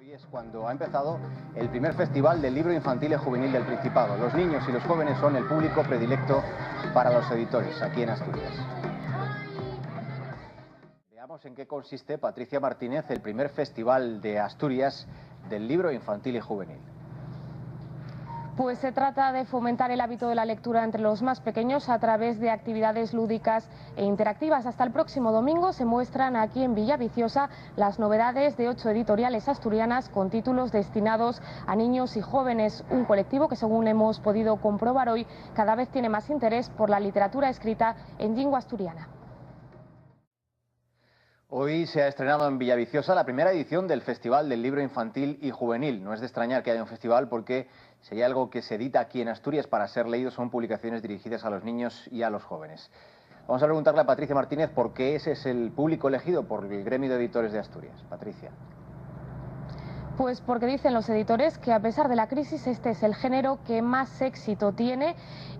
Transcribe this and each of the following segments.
Hoy es cuando ha empezado el primer festival del libro infantil y juvenil del Principado. Los niños y los jóvenes son el público predilecto para los editores aquí en Asturias. Veamos en qué consiste, Patricia Martínez, el primer festival de Asturias del libro infantil y juvenil. Pues se trata de fomentar el hábito de la lectura entre los más pequeños a través de actividades lúdicas e interactivas. Hasta el próximo domingo se muestran aquí en Villaviciosa las novedades de 8 editoriales asturianas con títulos destinados a niños y jóvenes, un colectivo que, según hemos podido comprobar hoy, cada vez tiene más interés por la literatura escrita en lengua asturiana. Hoy se ha estrenado en Villaviciosa la primera edición del Festival del Libro Infantil y Juvenil. No es de extrañar que haya un festival porque si hay algo que se edita aquí en Asturias para ser leído son publicaciones dirigidas a los niños y a los jóvenes. Vamos a preguntarle a Patricia Martínez por qué ese es el público elegido por el gremio de editores de Asturias. Patricia. Pues porque dicen los editores que a pesar de la crisis este es el género que más éxito tiene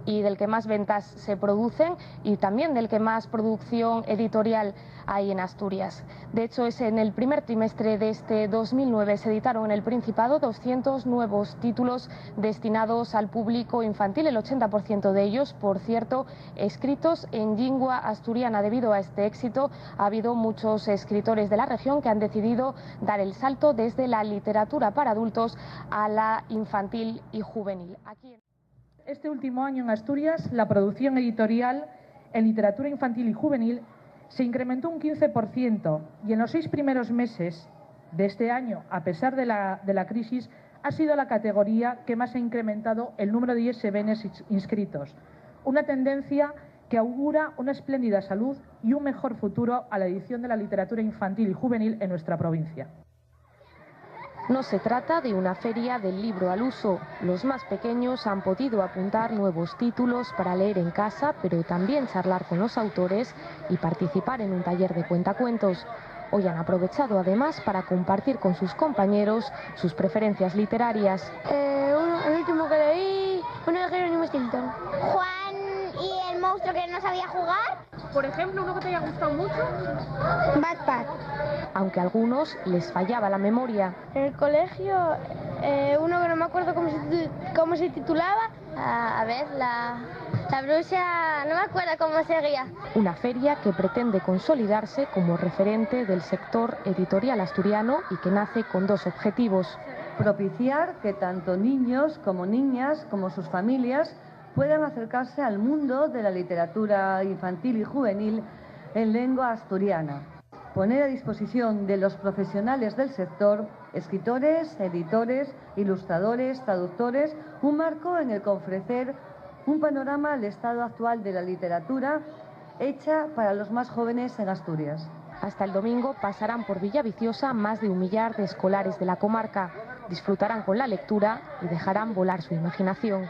y del que más ventas se producen y también del que más producción editorial hay en Asturias. De hecho, es en el primer trimestre de este 2009 se editaron en el Principado 200 nuevos títulos destinados al público infantil, el 80% de ellos, por cierto, escritos en lengua asturiana. Debido a este éxito ha habido muchos escritores de la región que han decidido dar el salto desde la literatura para adultos a la infantil y juvenil. Este último año en Asturias, la producción editorial en literatura infantil y juvenil se incrementó un 15% y en los 6 primeros meses de este año, a pesar de la crisis, ha sido la categoría que más ha incrementado el número de ISBNs inscritos. Una tendencia que augura una espléndida salud y un mejor futuro a la edición de la literatura infantil y juvenil en nuestra provincia. No se trata de una feria del libro al uso. Los más pequeños han podido apuntar nuevos títulos para leer en casa, pero también charlar con los autores y participar en un taller de cuentacuentos. Hoy han aprovechado además para compartir con sus compañeros sus preferencias literarias. El último que leí, uno de Jerónimo Stilton. Juan y el monstruo que no sabía jugar. Por ejemplo, uno que te haya gustado mucho. Backpack. Aunque a algunos les fallaba la memoria. En el colegio, uno que no me acuerdo cómo se titulaba. La bruja, no me acuerdo cómo seguía. Una feria que pretende consolidarse como referente del sector editorial asturiano y que nace con 2 objetivos. Propiciar que tanto niños como niñas como sus familias puedan acercarse al mundo de la literatura infantil y juvenil en lengua asturiana. Poner a disposición de los profesionales del sector, escritores, editores, ilustradores, traductores, un marco en el que ofrecer un panorama al estado actual de la literatura hecha para los más jóvenes en Asturias. Hasta el domingo pasarán por Villaviciosa más de 1 millar de escolares de la comarca. Disfrutarán con la lectura y dejarán volar su imaginación.